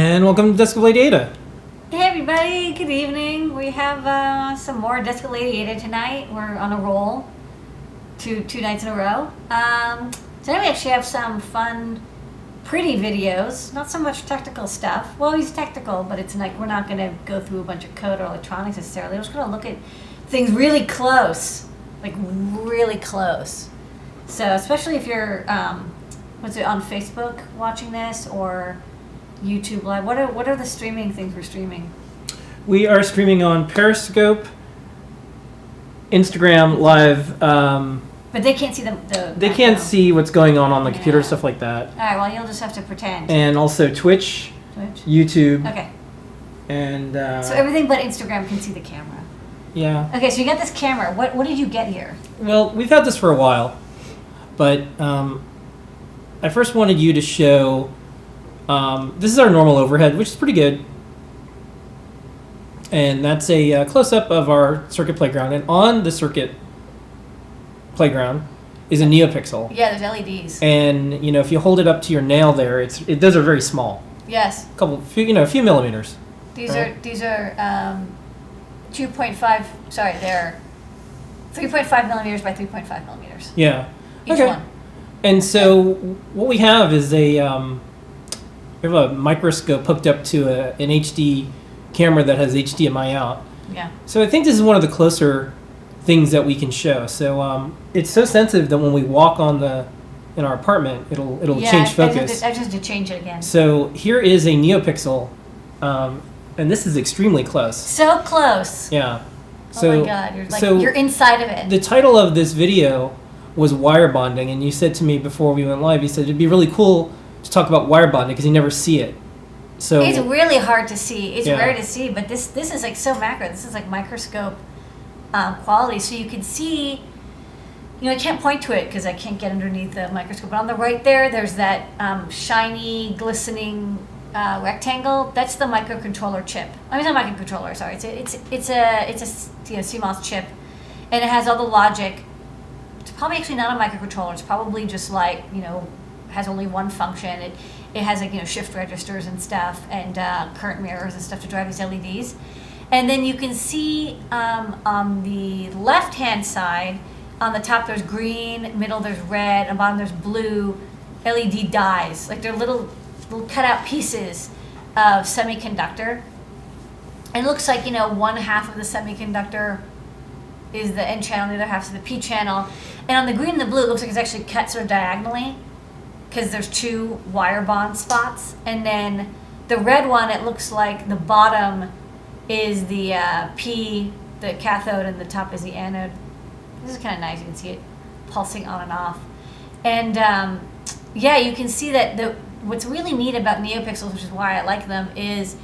And welcome to Desk of Lady Ada. Hey everybody, good evening. We have some more Desk of Lady Ada tonight. We're on a roll, two nights in a row. Today we actually have some fun, pretty videos. Not so much technical stuff. Well, it's technical, but it's like we're not going to go through a bunch of code or electronics necessarily. We're just going to look at things really close, like really close. So especially if you're, on Facebook watching this or YouTube Live. What are the streaming things we're streaming? We are streaming on Periscope, Instagram Live. But they can't see they can't see what's going on the computer, stuff like that. All right, well, you'll just have to pretend. And also Twitch, YouTube. Okay. And so everything but Instagram can see the camera. Yeah. Okay, so you got this camera. What did you get here? Well, we've had this for a while, but I first wanted you to show. This is our normal overhead, which is pretty good. And that's a close-up of our circuit playground. And on the circuit playground is a neopixel. Yeah, there's LEDs. And, if you hold it up to your nail there, those are very small. Yes. A few millimeters. These are 2.5, they're 3.5 millimeters by 3.5 millimeters. Yeah. Each one. And so what we have is we have a microscope hooked up to an HD camera that has HDMI out. Yeah. So I think this is one of the closer things that we can show. So it's so sensitive that when we walk in our apartment, it'll change focus. I just did change it again. So here is a neopixel, and this is extremely close. So close. Yeah. Oh my God! You're inside of it. The title of this video was wire bonding, and you said to me before we went live, you said it'd be really cool to talk about wire bonding because you never see it. So it's really hard to see. It's rare to see, but this is like so macro. This is like microscope quality, so you can see. I can't point to it because I can't get underneath the microscope. But on the right there's that shiny, glistening rectangle. That's the microcontroller chip. I mean, it's not a microcontroller. Sorry, it's a CMOS chip, and it has all the logic. It's probably actually not a microcontroller. It's probably just like has only one function. It has shift registers and stuff and current mirrors and stuff to drive these LEDs. And then you can see on the left-hand side, on the top there's green, middle there's red, and bottom there's blue LED dies. Like they're little cut-out pieces of semiconductor. And it looks like one half of the semiconductor is the N channel, the other half is the P channel. And on the green and the blue, it looks like it's actually cut sort of diagonally, because there's two wire bond spots. And then the red one, it looks like the bottom is the P, the cathode, and the top is the anode. This is kind of nice. You can see it pulsing on and off. And you can see that what's really neat about neopixels, which is why I like them, is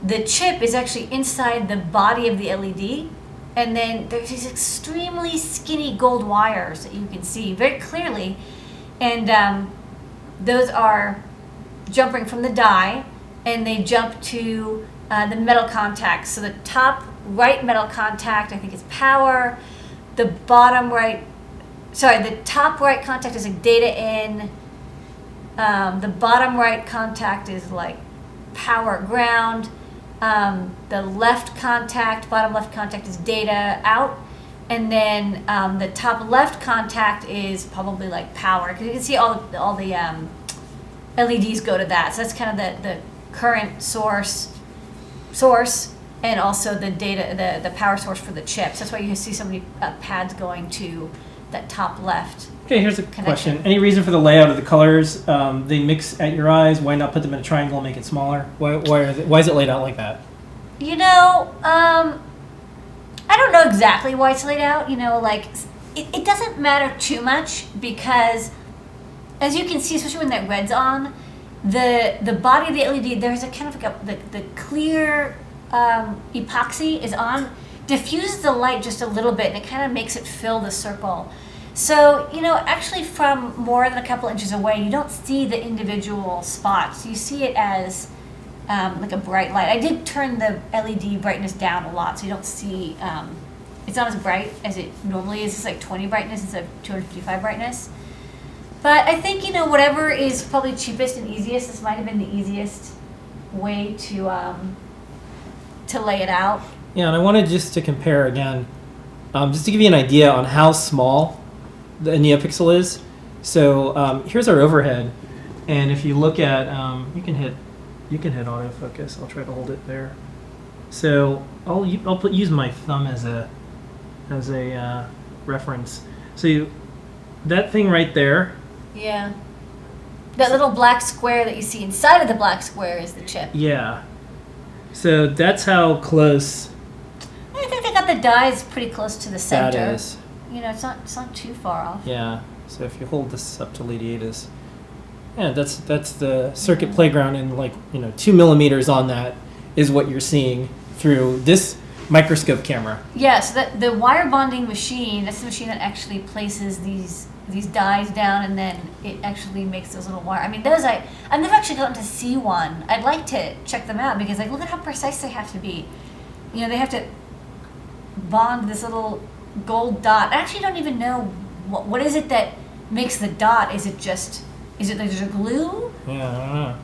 the chip is actually inside the body of the LED. And then there's these extremely skinny gold wires that you can see very clearly. And those are jumping from the die, and they jump to the metal contacts. So the top right metal contact, I think, is power. The top right contact is like data in. The bottom right contact is like power ground. The left contact, bottom left contact is data out. And then the top left contact is probably like power, because you can see all the LEDs go to that. So that's kind of the current source, and also the data, the power source for the chips. That's why you see so many pads going to that top left. Okay, here's a question. Any reason for the layout of the colors? They mix at your eyes. Why not put them in a triangle and make it smaller? Why is it laid out like that? I don't know exactly why it's laid out. It doesn't matter too much, because as you can see, especially when that red's on, the body of the LED, there's a kind of like the clear epoxy is on, diffuses the light just a little bit, and it kind of makes it fill the circle. So, actually from more than a couple inches away, you don't see the individual spots. You see it as like a bright light. I did turn the LED brightness down a lot, so you don't see, it's not as bright as it normally is. It's like 20 brightness instead of 255 brightness. But I think, whatever is probably cheapest and easiest, this might have been the easiest way to lay it out. Yeah, and I wanted just to compare again, just to give you an idea on how small the neopixel is. So here's our overhead, and if you look at, you can hit autofocus. I'll try to hold it there. So I'll use my thumb as a reference. So that thing right there. Yeah. That little black square that you see inside of the black square is the chip. Yeah. So that's how close. I think they got the dies pretty close to the center. That is. You know, it's not too far off. Yeah. So if you hold this up to Lady Ada's, yeah, that's the circuit playground, and 2 millimeters on that is what you're seeing through this microscope camera. Yeah. So that the wire bonding machine, that's the machine that actually places these dies down, and then it actually makes those little wire. I mean, I've never actually gotten to see one. I'd like to check them out because, like, look at how precise they have to be. You know, they have to bond this little gold dot. I actually don't even know what is it that makes the dot. Is it like there's a glue? Yeah, I don't know.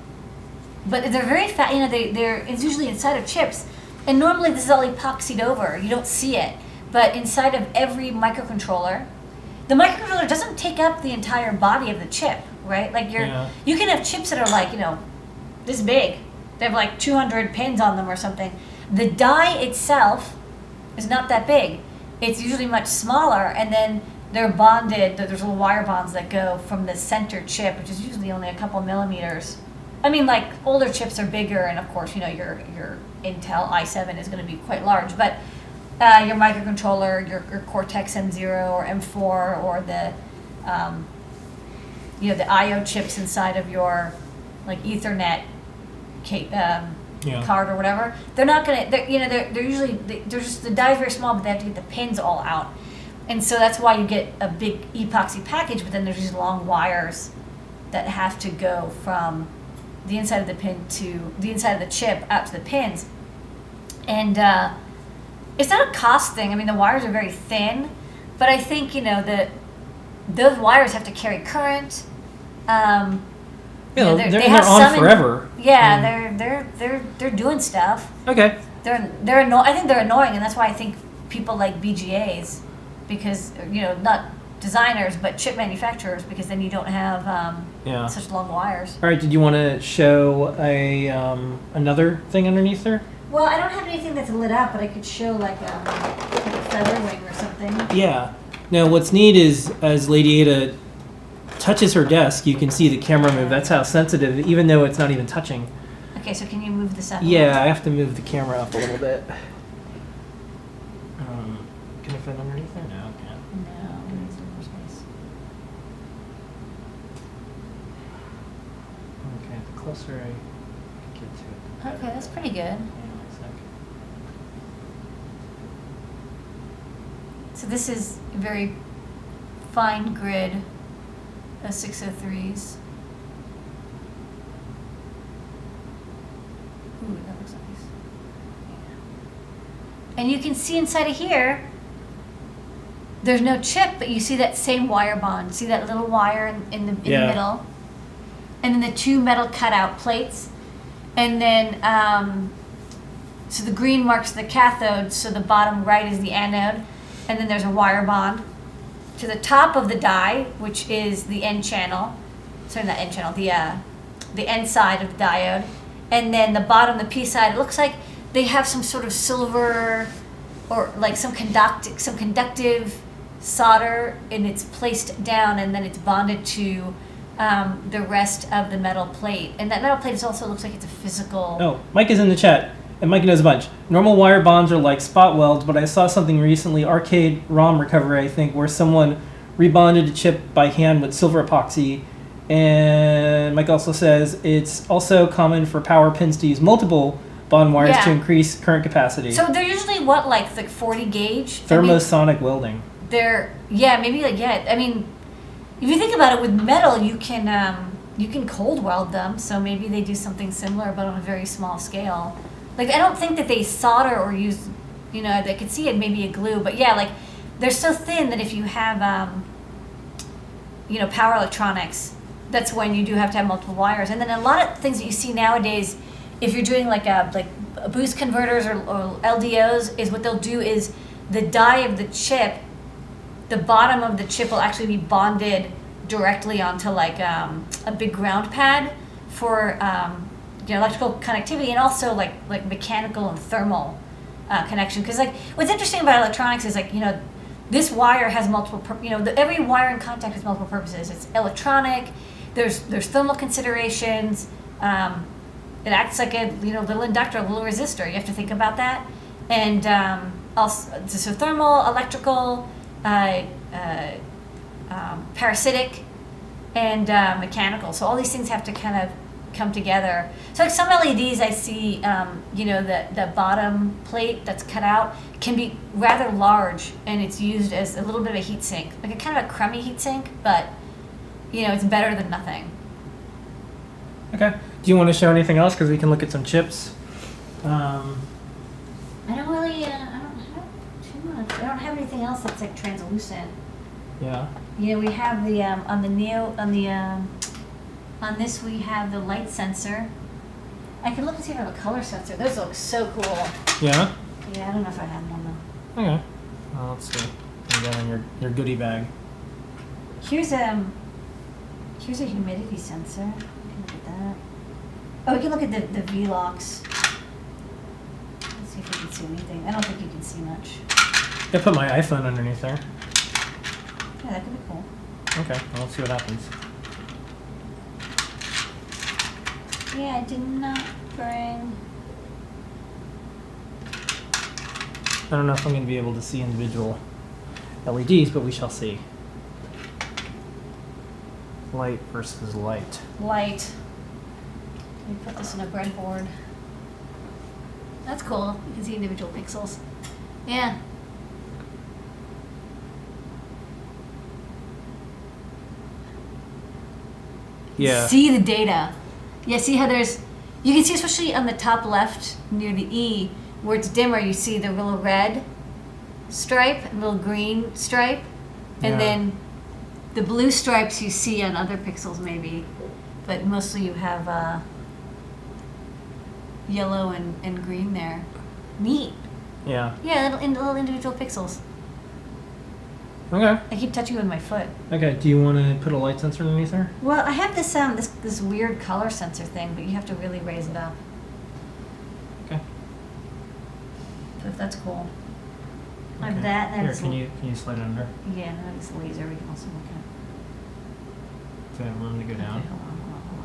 But they're very fat. You know, it's usually inside of chips, and normally this is all epoxied over. You don't see it, but inside of every microcontroller. The microcontroller doesn't take up the entire body of the chip, right? Like you can have chips that are like, this big. They have like 200 pins on them or something. The die itself is not that big. It's usually much smaller, and then they're bonded. There's little wire bonds that go from the center chip, which is usually only a couple millimeters. I mean, like, older chips are bigger, and of course, your Intel i7 is going to be quite large, but your microcontroller, your Cortex M0 or M4, or the the I/O chips inside of your like Ethernet card or whatever. They're not gonna. They're usually they're just the die is very small, but they have to get the pins all out, and so that's why you get a big epoxy package. But then there's these long wires that have to go from the inside of the pin to the inside of the chip out to the pins, and it's not a cost thing. I mean, the wires are very thin, but I think that those wires have to carry current. They're on forever. Yeah, they're doing stuff. Okay. I think they're annoying, and that's why I think people like BGAs, because not designers but chip manufacturers, because then you don't have such long wires. All right. Did you want to show another thing underneath there? Well, I don't have anything that's lit up, but I could show like a feather wing or something. Yeah. Now, what's neat is as Lady Ada touches her desk, you can see the camera move. That's how sensitive, even though it's not even touching. Okay, so can you move this up? Yeah, I have to move the camera up a little bit. Can I fit underneath there? No, I can't. No, it needs more space. Okay, the closer I get to it. Okay, that's pretty good. So this is a very fine grid of 603s. Ooh, that looks nice. And you can see inside of here, there's no chip, but you see that same wire bond. See that little wire in the middle? And then the two metal cutout plates. And then, so the green marks the cathode, so the bottom right is the anode. And then there's a wire bond to the top of the die, which is the N channel. Sorry, not N channel, the N side of the diode. And then the bottom, the P side, it looks like they have some sort of silver or like some conductive solder, and it's placed down, and then it's bonded to the rest of the metal plate. And that metal plate also looks like it's a physical... Oh, Mike is in the chat. And Mike knows a bunch. Normal wire bonds are like spot welds, but I saw something recently, arcade ROM recovery, I think, where someone rebonded a chip by hand with silver epoxy. And Mike also says it's also common for power pins to use multiple bond wires to increase current capacity. So they're usually what, like 40 gauge? Thermosonic welding. I mean, if you think about it, with metal, you can cold weld them. So maybe they do something similar, but on a very small scale. Like, I don't think that they solder or use, they could see it maybe a glue, but yeah, like, they're so thin that if you have, power electronics, that's when you do have to have multiple wires. And then a lot of things that you see nowadays if you're doing like a boost converters or LDOs, is what they'll do is the die of the chip, the bottom of the chip will actually be bonded directly onto like a big ground pad for electrical connectivity, and also like mechanical and thermal connection. Because like what's interesting about electronics is like this wire has multiple every wire in contact has multiple purposes. It's electronic. There's thermal considerations. It acts like a little inductor, a little resistor. You have to think about that. And also so thermal, electrical, parasitic, and mechanical. So all these things have to kind of come together. So like some LEDs I see, the bottom plate that's cut out can be rather large, and it's used as a little bit of a heat sink, like a kind of a crummy heat sink, but it's better than nothing. Okay. Do you want to show anything else? Because we can look at some chips. I don't really. I don't have too much. I don't have anything else that's like translucent. Yeah. We have the on this we have the light sensor. I can look and see if I have a color sensor. Those look so cool. Yeah. Yeah, I don't know if I have one though. Okay. Well, let's see. You got in your goodie bag. Here's a humidity sensor. You can look at that. Oh, we can look at the V-locks. Let's see if we can see anything. I don't think you can see much. I put my iPhone underneath there. Yeah, that could be cool. Okay, well, let's see what happens. Yeah, I did not bring. I don't know if I'm going to be able to see individual LEDs, but we shall see. Light versus light. Light. Let me put this in a breadboard. That's cool. You can see individual pixels. Yeah. Yeah. See the data. Yeah, see how you can see especially on the top left near the E, where it's dimmer, you see the little red stripe, little green stripe, and then the blue stripes you see on other pixels maybe, but mostly you have yellow and green there. Neat. Yeah. Yeah, little individual pixels. Okay. I keep touching with my foot. Okay. Do you want to put a light sensor underneath there? Well, I have this this weird color sensor thing, but you have to really raise it up. Okay. So if that's cool. I Okay. have that. And I have Here, this can you slide it under? Yeah, and I have this laser we can also look at. Okay, I'm going to go down. Okay, hold on.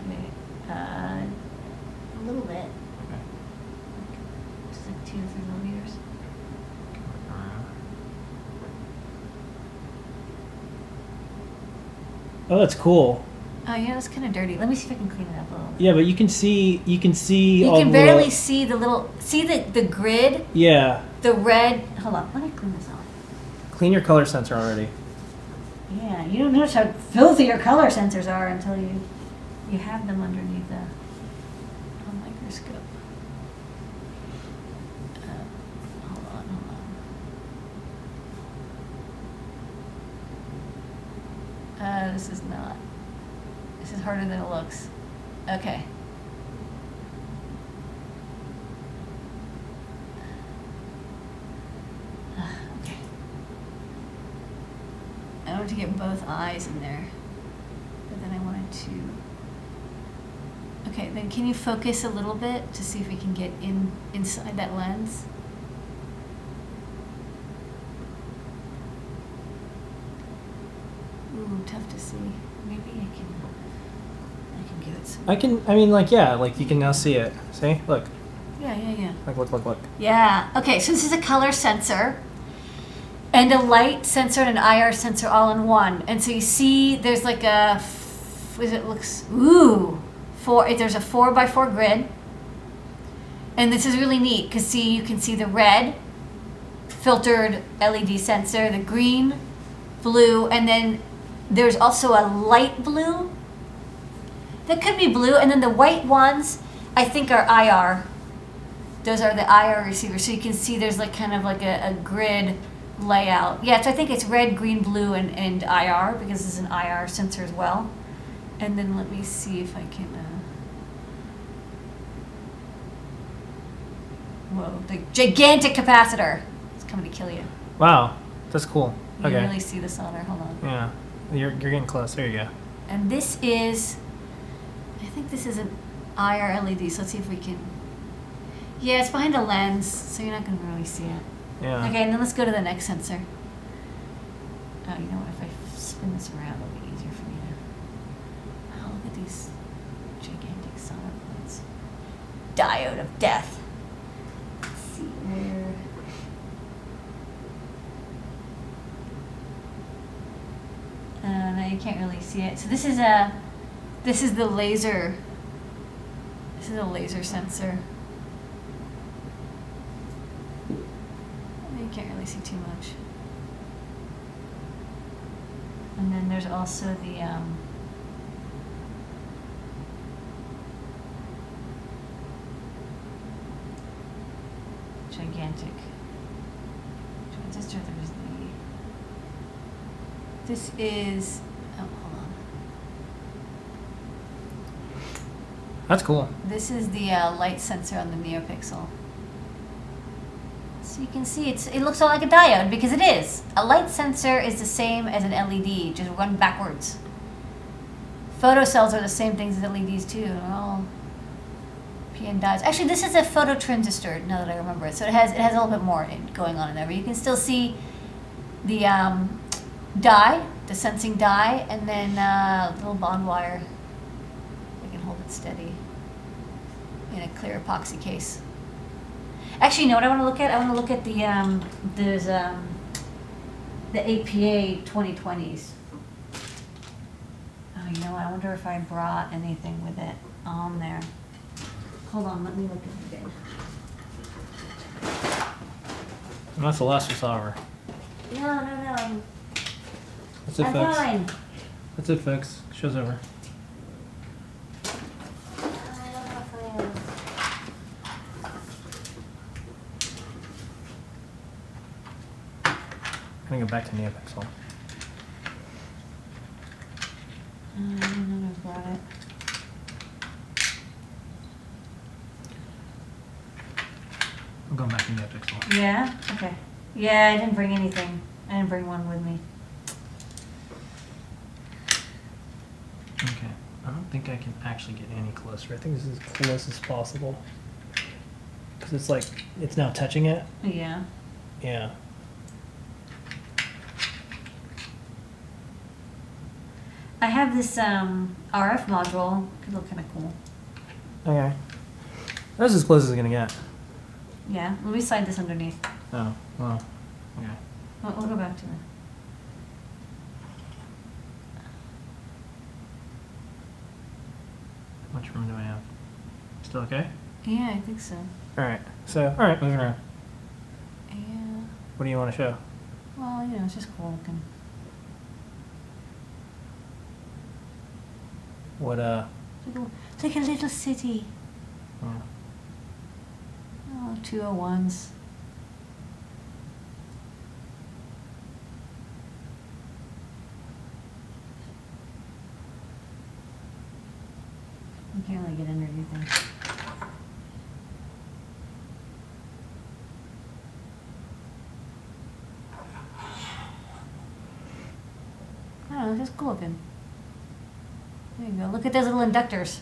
Wait. A little bit. Okay. Just like 2 to 3 millimeters. Oh, that's cool. Oh, yeah, that's kind of dirty. Let me see if I can clean it up a little bit. Yeah, but you can see. You can barely see the little. See the grid. Yeah. The red. Hold on. Let me clean this off. Clean your color sensor already. Yeah, you don't notice how filthy your color sensors are until you have them underneath a microscope. Hold on. This is not. This is harder than it looks. Okay. Okay. I wanted to get both eyes in there, but then I wanted to. Okay, then can you focus a little bit to see if we can get inside that lens? Ooh, tough to see. Maybe I can give it some. You can now see it. See? Look. Yeah. Look. Yeah. Okay, so this is a color sensor and a light sensor and an IR sensor all in one. And so you see there's like there's a 4x4 grid. And this is really neat because you can see the red filtered LED sensor, the green, blue, and then there's also a light blue that could be blue, and then the white ones I think are IR. Those are the IR receivers, so you can see there's like kind of like a grid layout. Yeah, so I think it's red, green, blue, and IR because this is an IR sensor as well. And then let me see if I can. Whoa, the gigantic capacitor. It's coming to kill you. Wow, that's cool. You Okay. can really see the solder. Hold on. Yeah, you're getting close. There you go. And this is, I think this is an IR LED. So let's see if we can. Yeah, it's behind a lens, so you're not going to really see it. Yeah. Okay, and then let's go to the next sensor. Oh, you know what? If I spin this around, it'll be easier for me to. Oh, look at these gigantic solder plates. Diode of death. Let's see where. No, you can't really see it. So this is the laser. This is a laser sensor. You can't really see too much. And then there's also the gigantic transistor. There's the. This is. Oh, hold on. That's cool. This is the light sensor on the neopixel. So you can see it looks all like a diode because it is. A light sensor is the same as an LED, just run backwards. Photocells are the same things as LEDs too. They're all PN diodes. Actually, this is a phototransistor. Now that I remember it, so it has a little bit more going on in there. But you can still see the dye, the sensing dye, and then little bond wire. We can hold it steady in a clear epoxy case. Actually, you know what I want to look at? I want to look at the APA 2020s. Oh, you know what? I wonder if I brought anything with it on there. Hold on, let me look at it again. And that's the last we saw of her. No. That's it, I'm folks. fine. That's it, folks. Show's over. I don't know if I am. I'm gonna go back to neopixel. I don't know if I brought it. I'm going back to neopixel. Yeah? Okay. Yeah, I didn't bring anything. I didn't bring one with me. Okay. I don't think I can actually get any closer. I think this is as close as possible. Because it's like, it's now touching it. Yeah. Yeah. I have this RF module. Could look kind of cool. Okay. That's as close as it's gonna get. Yeah. Let me slide this underneath. Oh, well, okay. We'll go back to it. How much room do I have? Still okay? Yeah, I think so. Alright, moving around. Yeah. What do you want to show? Well, you know, it's just cool looking. What, It's like a little city. oh, Oh, 201s. You can't really get underneath them. I don't know, it's just cool looking. There you go. Look at those little inductors.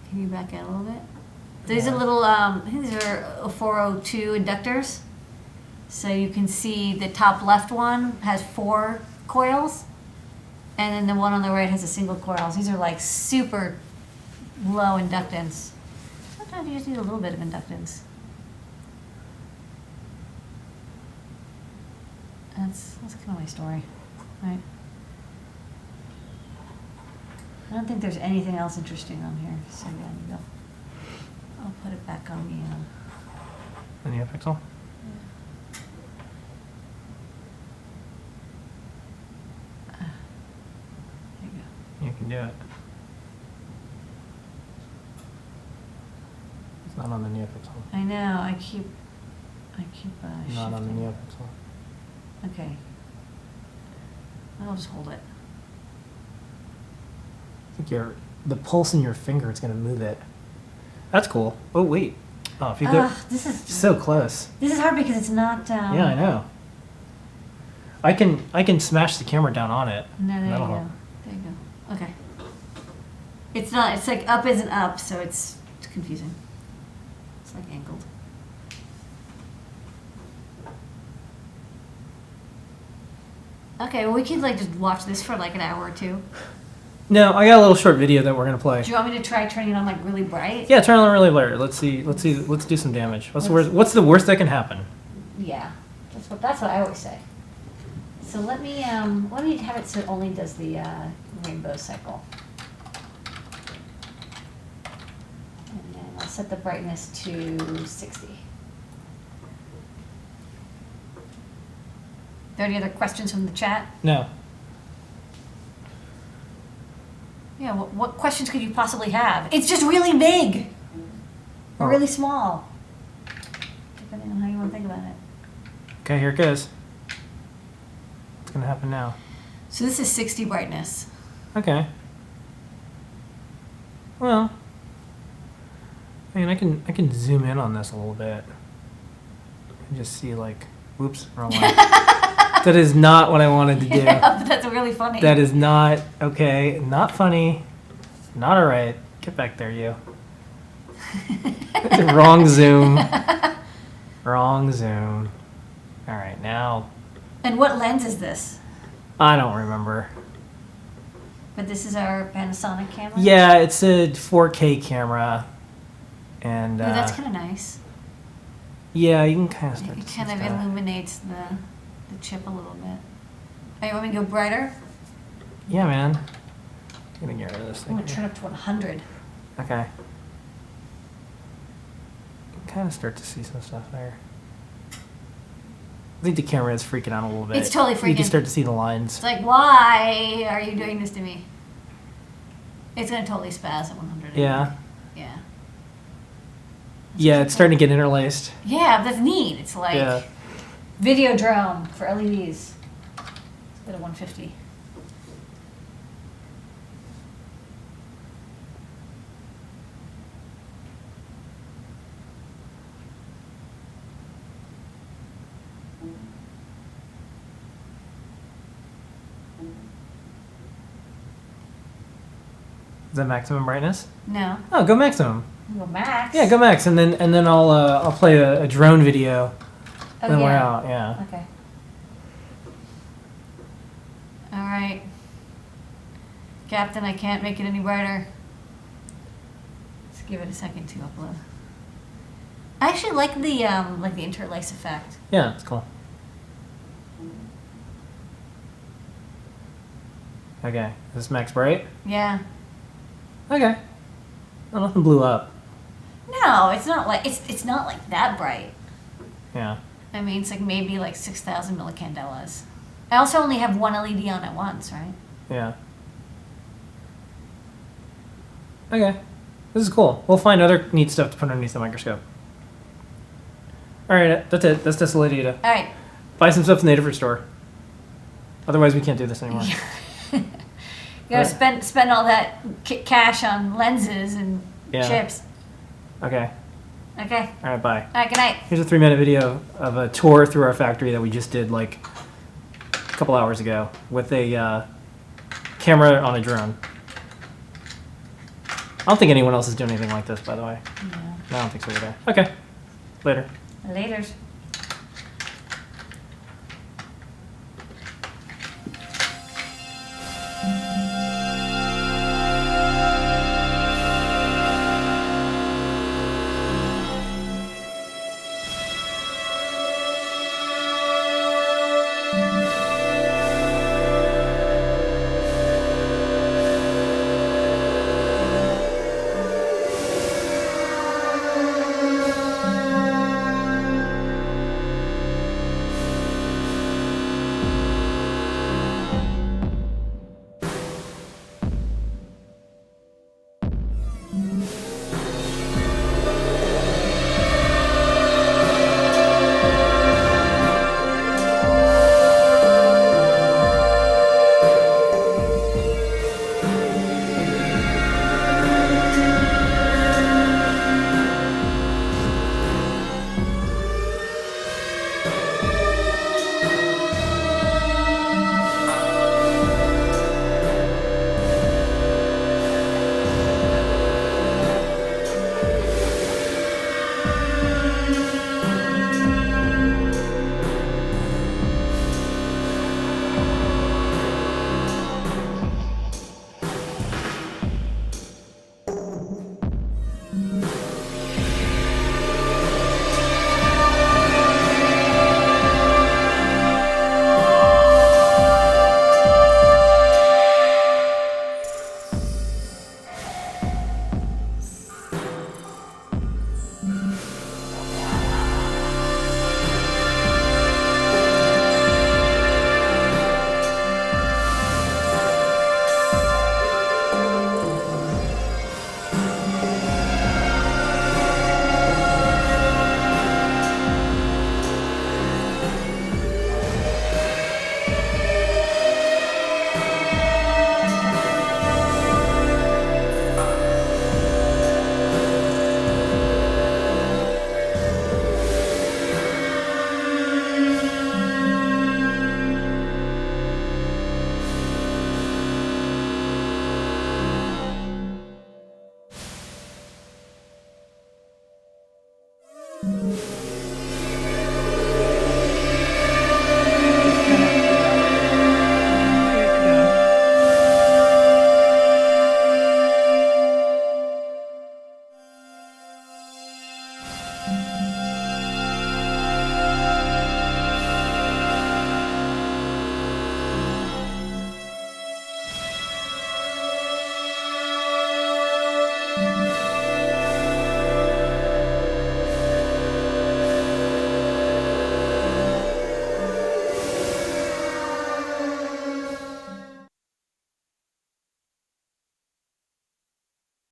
Can you back out a little bit? These are little, I think these are 402 inductors. So you can see the top left one has 4 coils, and then the one on the right has a single coil. These are like super low inductance. Sometimes you just need a little bit of inductance. That's kind of my story, right? I don't think there's anything else interesting on here. So yeah, you go. I'll put it back on the. the neopixel? There you go. You can do it. It's not on the neopixel. I know. I keep. Not on the shifting. neopixel. Okay. I'll just hold it. I think the pulse in your finger is going to move it. That's cool. Oh, wait. Oh, if you go This is so close. This is hard because it's not. Yeah, I know. I can smash the camera down on it. No, there you That'll go. help. There you go. Okay. It's not. It's like up isn't up, so it's confusing. It's like angled. Okay, well, we could like just watch this for like an hour or two. No, I got a little short video that we're gonna play. Do you want me to try turning it on like really bright? Yeah, turn on really blurry. Let's see. Let's do some damage. What's the worst that can happen? Yeah, that's what I always say. So let me have it so it only does the rainbow cycle. And then I'll set the brightness to 60. Are there any other questions from the chat? No. Yeah, what questions could you possibly have? It's just really big or really small, depending on how you want to think about it. Okay, here it goes. What's gonna happen now? So this is 60 brightness. Okay. Well, I mean, I can zoom in on this a little bit and just see like, whoops, wrong one. That is not what I wanted to do. Yeah, but that's really funny. That is not okay. Not funny. Not all right. Get back there, you. Wrong zoom. Wrong zoom. All right, now. And what lens is this? I don't remember. But this is our Panasonic camera? Yeah, it's a 4K camera. And Ooh, that's kind of nice. yeah, you can kind of start It to see kind of stuff. illuminates the chip a little bit. Oh, you want me to go brighter? Yeah, man. I'm gonna get rid of this I'm thing. going to turn up to 100. Okay. You can kind of start to see some stuff there. I think the camera is freaking out a little bit. It's totally You can freaking- start to see the lines. It's like, why are you doing this to me? It's going to totally spaz at 100. Yeah. Yeah. Yeah, it's starting to get interlaced. Yeah, that's neat. It's like Yeah. video drone for LEDs. Let's go to 150. Is that maximum brightness? No. Oh, go maximum. Go max. Yeah, go max, and then I'll play a drone video. Oh, Then we're yeah. out. Yeah. Okay. All right. Captain, I can't make it any brighter. Let's give it a second to upload. I actually like the interlace effect. Yeah, it's cool. Okay, is this max bright? Yeah. Okay. Oh, nothing blew up. No, it's not like it's not like that bright. Yeah. I mean, it's like maybe like 6,000 millicandelas. I also only have one LED on at once, right? Yeah. Okay. This is cool. We'll find other neat stuff to put underneath the microscope. Alright, that's it. That's Tesla data. All right. Buy some stuff from the Different store. Otherwise, we can't do this anymore. You gotta spend all that cash on lenses and Yeah. chips. Okay. Okay. Alright, bye. All right. Good night. Here's a 3-minute video of a tour through our factory that we just did like a couple hours ago with a camera on a drone. I don't think anyone else is doing anything like this, by the way. No, I don't think so either. Okay. Later. Laters.